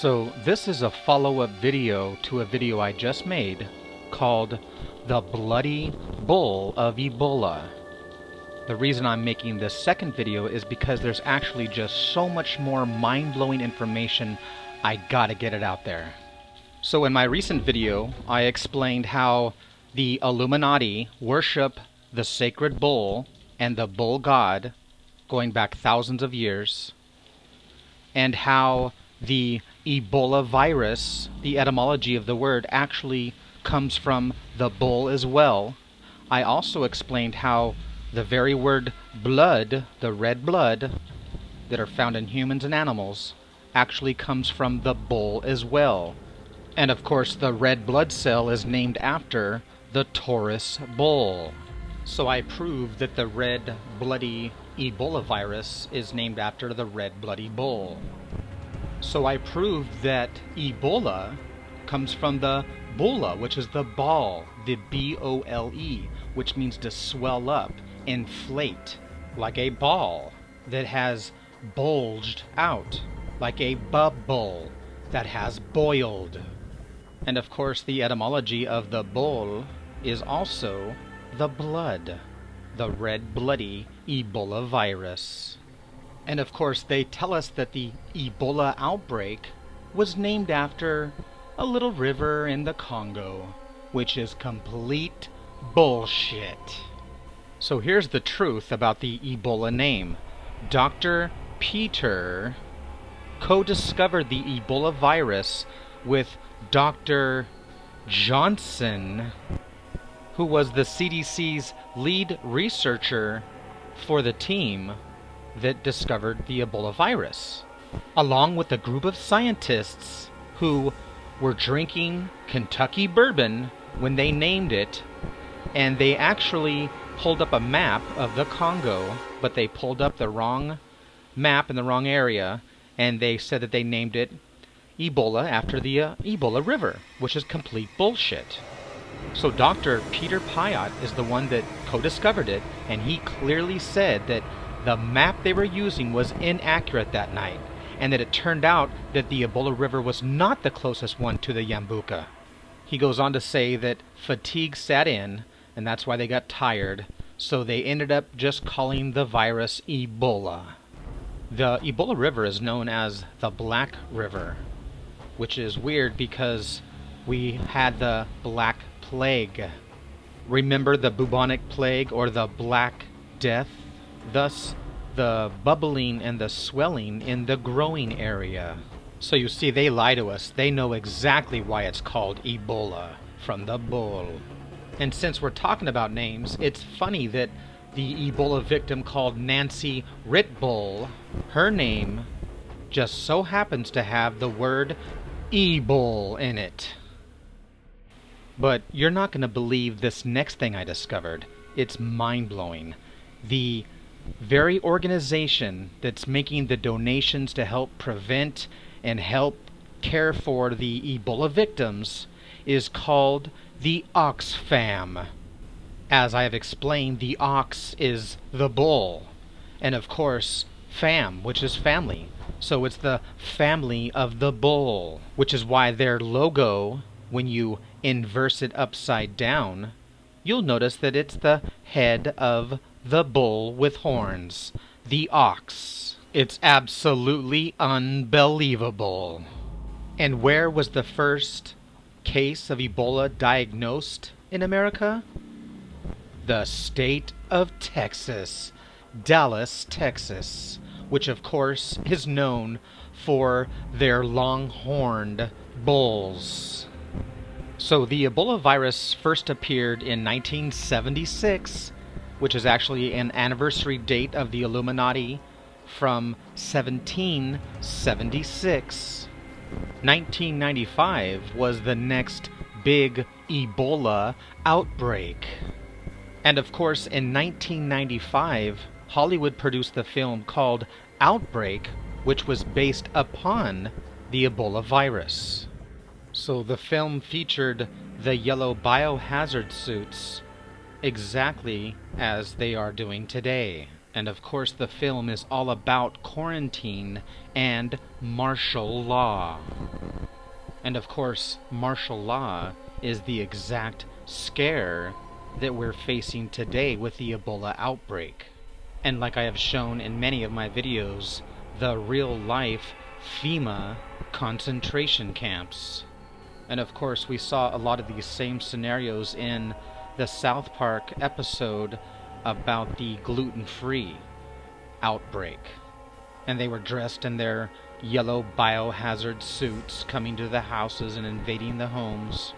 So this is a follow-up video to a video I just made called The Bloody Bull of Ebola. The reason I'm making this second video is because there's actually just so much more mind-blowing information. I gotta get it out there. So in my recent video, I explained how the Illuminati worship the sacred bull and the bull god going back thousands of years, and how the Ebola virus, the etymology of the word, actually comes from the bull as well. I also explained how the very word blood, the red blood that are found in humans and animals, actually comes from the bull as well. And of course the red blood cell is named after the Taurus bull. So I proved that the red bloody Ebola virus is named after the red bloody bull. So I proved that Ebola comes from the bulla, which is the ball, the B-O-L-E, which means to swell up, inflate, like a ball that has bulged out, like a bubble that has boiled. And of course the etymology of the bull is also the blood, the red bloody Ebola virus. And of course they tell us that the Ebola outbreak was named after a little river in the Congo, which is complete bullshit. So here's the truth about the Ebola name. Dr. Peter co-discovered the Ebola virus with Dr. Johnson, who was the CDC's lead researcher for the team that discovered the Ebola virus, along with a group of scientists who were drinking Kentucky bourbon when they named it, and they actually pulled up a map of the Congo, but they pulled up the wrong map in the wrong area, and they said that they named it Ebola after the Ebola River, which is complete bullshit. So Dr. Peter Piot is the one that co-discovered it, and he clearly said that the map they were using was inaccurate that night, and that it turned out that the Ebola River was not the closest one to the Yambuka. He goes on to say that fatigue set in, and that's why they got tired, so they ended up just calling the virus Ebola. The Ebola River is known as the Black River, which is weird because we had the Black Plague. Remember the bubonic plague or the Black Death? Thus, the bubbling and the swelling in the growing area. So you see, they lie to us. They know exactly why it's called Ebola, from the bull. And since we're talking about names, it's funny that the Ebola victim called Nancy Ritbull, her name just so happens to have the word Ebol in it. But you're not going to believe this next thing I discovered. It's mind-blowing. The very organization that's making the donations to help prevent and help care for the Ebola victims is called the Oxfam. As I have explained, the ox is the bull, and of course fam, which is family. So it's the family of the bull, which is why their logo, when you inverse it upside down, you'll notice that it's the head of the bull with horns, the ox. It's absolutely unbelievable. And where was the first case of Ebola diagnosed in America? The state of Texas, Dallas, Texas, which of course is known for their long-horned bulls. So the Ebola virus first appeared in 1976, which is actually an anniversary date of the Illuminati from 1776. 1995 was the next big Ebola outbreak. And of course, in 1995, Hollywood produced the film called Outbreak, which was based upon the Ebola virus. So the film featured the yellow biohazard suits exactly as they are doing today. And of course the film is all about quarantine and martial law. And of course martial law is the exact scare that we're facing today with the Ebola outbreak. And like I have shown in many of my videos, the real-life FEMA concentration camps. And of course we saw a lot of these same scenarios in the South Park episode about the gluten-free outbreak. And they were dressed in their yellow biohazard suits, coming to the houses and invading the homes.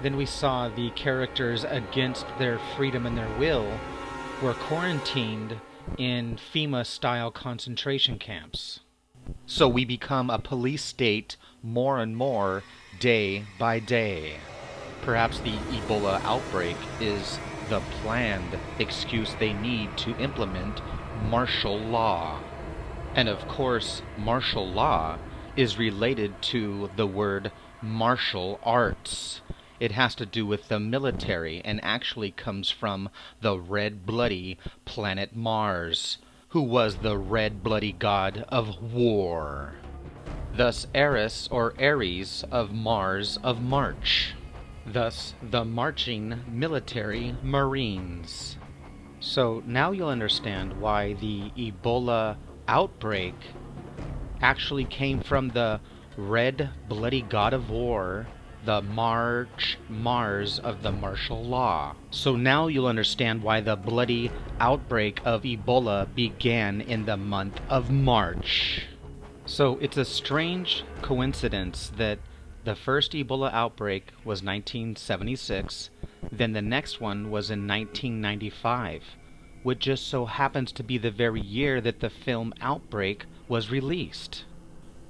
Then we saw the characters, against their freedom and their will, were quarantined in FEMA-style concentration camps. So we become a police state more and more day by day. Perhaps the Ebola outbreak is the planned excuse they need to implement martial law. And of course, martial law is related to the word martial arts. It has to do with the military and actually comes from the red bloody planet Mars, who was the red bloody god of war. Thus Eris or Ares of Mars of March. Thus the marching military Marines. So now you'll understand why the Ebola outbreak actually came from the red bloody god of war, the Mars of the martial law. So now you'll understand why the bloody outbreak of Ebola began in the month of March. So it's a strange coincidence that the first Ebola outbreak was 1976, then the next one was in 1995, which just so happens to be the very year that the film Outbreak was released.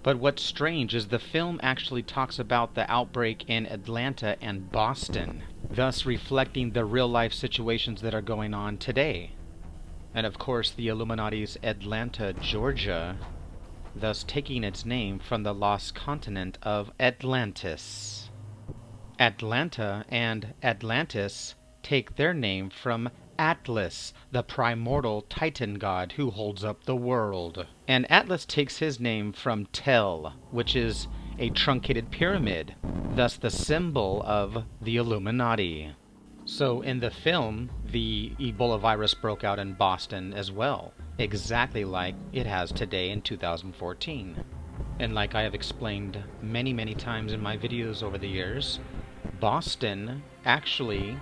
But what's strange is the film actually talks about the outbreak in Atlanta and Boston, thus reflecting the real-life situations that are going on today. And of course the Illuminati's Atlanta, Georgia, thus taking its name from the lost continent of Atlantis. Atlanta and Atlantis take their name from Atlas, the primordial Titan god who holds up the world. And Atlas takes his name from Tel, which is a truncated pyramid, thus the symbol of the Illuminati. So in the film, the Ebola virus broke out in Boston as well, exactly like it has today in 2014. And like I have explained many times in my videos over the years, Boston actually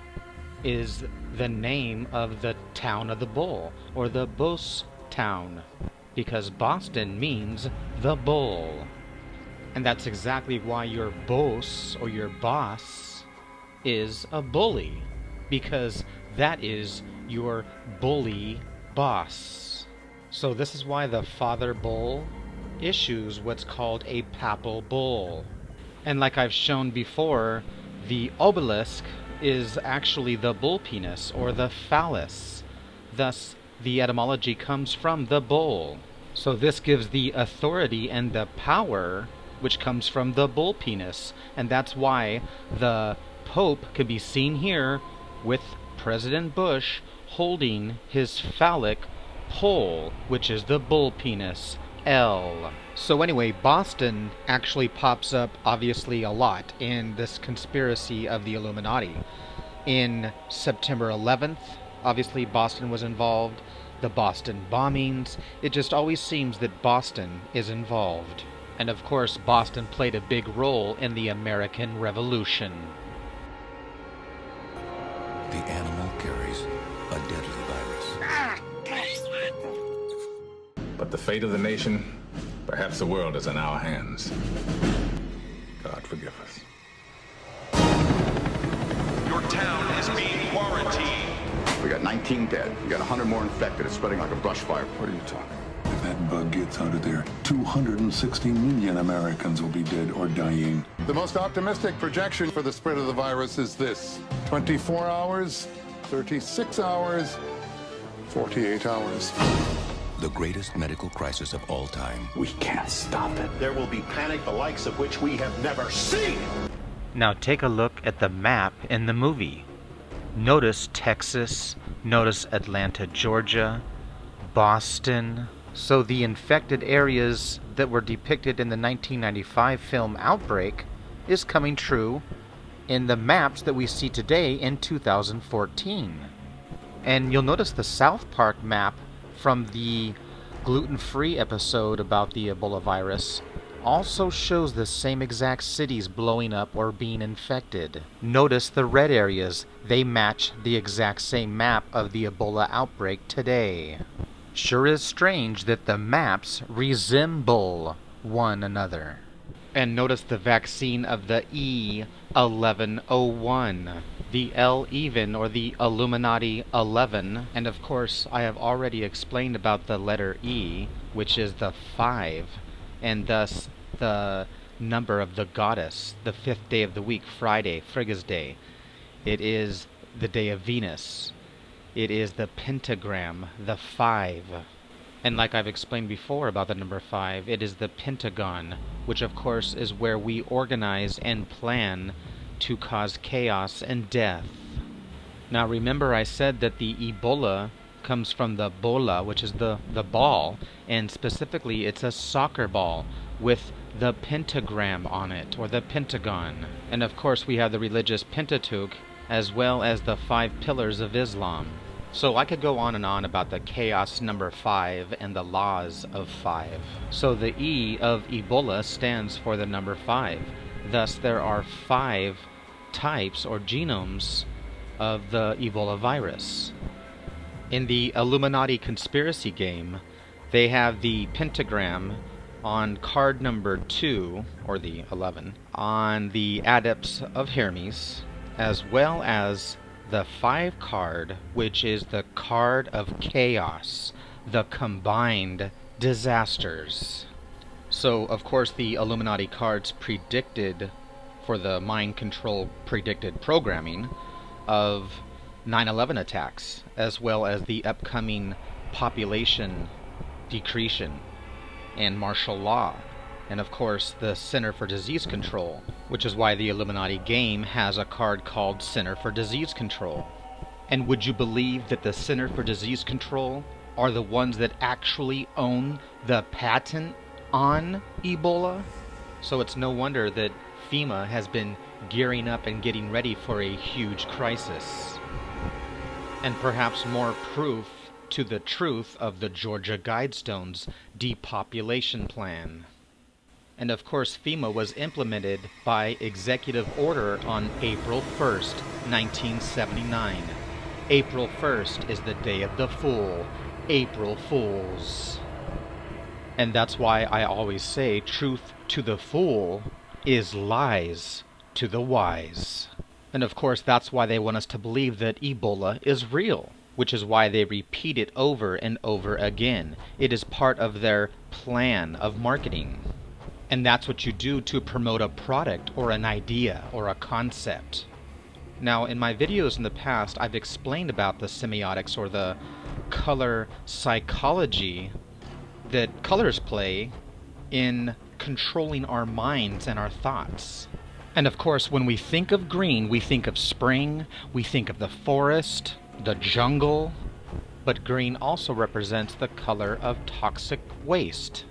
is the name of the town of the bull, or the Bos town, because Boston means the bull. And that's exactly why your boss or your boss is a bully, because that is your bully boss. So this is why the father bull issues what's called a papal bull. And like I've shown before, the obelisk is actually the bull penis or the phallus. Thus the etymology comes from the bull. So this gives the authority and the power which comes from the bull penis, and that's why the Pope can be seen here with President Bush holding his phallic pole, which is the bull penis, L. So anyway, Boston actually pops up obviously a lot in this conspiracy of the Illuminati. In September 11th, obviously Boston was involved, the Boston bombings, it just always seems that Boston is involved. And of course, Boston played a big role in the American Revolution. The animal carries a deadly virus. But the fate of the nation, perhaps the world, is in our hands. God forgive us. Your town is being quarantined. We got 19 dead. We got 100 more infected. It's spreading like a brush fire. What are you talking? If that bug gets out of there, 260 million Americans will be dead or dying. The most optimistic projection for the spread of the virus is this: 24 hours, 36 hours, 48 hours. The greatest medical crisis of all time. We can't stop it. There will be panic the likes of which we have never seen. Now take a look at the map in the movie. Notice Texas, notice Atlanta, Georgia, Boston. So the infected areas that were depicted in the 1995 film Outbreak is coming true in the maps that we see today in 2014. And you'll notice the South Park map from the gluten-free episode about the Ebola virus also shows the same exact cities blowing up or being infected. Notice the red areas. They match the exact same map of the Ebola outbreak today. Sure is strange that the maps resemble one another. And notice the vaccine of the E1101, the L even, or the Illuminati 11. And of course, I have already explained about the letter E, which is the 5, and thus the number of the goddess, the 5th day of the week, Friday, Frigga's Day. It is the day of Venus. It is the pentagram, the 5. And like I've explained before about the number 5, it is the Pentagon, which of course is where we organize and plan to cause chaos and death. Now remember I said that the Ebola comes from the bola, which is the ball, and specifically it's a soccer ball with the pentagram on it, or the Pentagon. And of course we have the religious Pentateuch, as well as the 5 pillars of Islam. So I could go on and on about the chaos number 5 and the laws of 5. So the E of Ebola stands for the number 5. Thus there are 5 types or genomes of the Ebola virus. In the Illuminati conspiracy game, they have the pentagram on card number 2, or the 11, on the Adepts of Hermes, as well as the 5 card, which is the card of chaos, the combined disasters. So, of course, the Illuminati cards predicted, for the mind control predicted programming of 9/11 attacks, as well as the upcoming population decretion and martial law, and of course the Center for Disease Control, which is why the Illuminati game has a card called Center for Disease Control. And would you believe that the Center for Disease Control are the ones that actually own the patent on Ebola? So it's no wonder that FEMA has been gearing up and getting ready for a huge crisis. And perhaps more proof to the truth of the Georgia Guidestones depopulation plan. And of course FEMA was implemented by executive order on April 1st, 1979. April 1st is the day of the fool. April Fools. And that's why I always say truth to the fool is lies to the wise. And of course that's why they want us to believe that Ebola is real, which is why they repeat it over and over again. It is part of their plan of marketing. And that's what you do to promote a product or an idea or a concept. Now, in my videos in the past, I've explained about the semiotics or the color psychology that colors play in controlling our minds and our thoughts. And of course, when we think of green, we think of spring, we think of the forest, the jungle, but green also represents the color of toxic waste,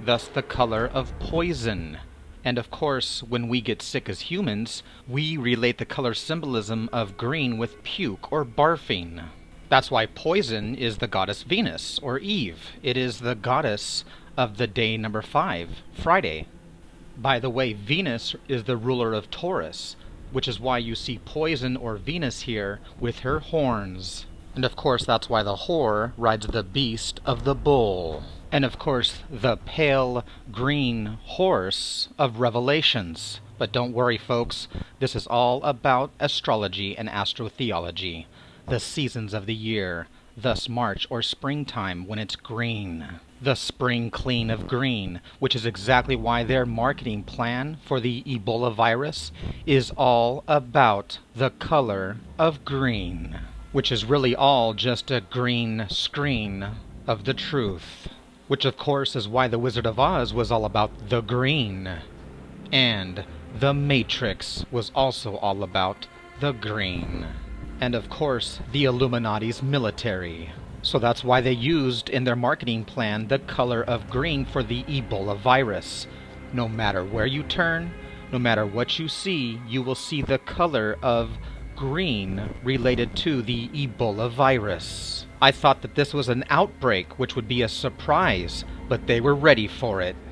thus the color of poison. And of course, when we get sick as humans, we relate the color symbolism of green with puke or barfing. That's why poison is the goddess Venus, or Eve. It is the goddess of the day number 5, Friday. By the way, Venus is the ruler of Taurus, which is why you see poison or Venus here with her horns. And of course that's why the whore rides the beast of the bull. And of course the pale green horse of Revelations. But don't worry folks, this is all about astrology and astrotheology. The seasons of the year, thus March or springtime when it's green. The spring clean of green, which is exactly why their marketing plan for the Ebola virus is all about the color of green, which is really all just a green screen of the truth, which of course is why the Wizard of Oz was all about the green, and the Matrix was also all about the green, and of course the Illuminati's military. So that's why they used in their marketing plan the color of green for the Ebola virus. No matter where you turn, no matter what you see, you will see the color of green related to the Ebola virus. I thought that this was an outbreak, which would be a surprise, but they were ready for it.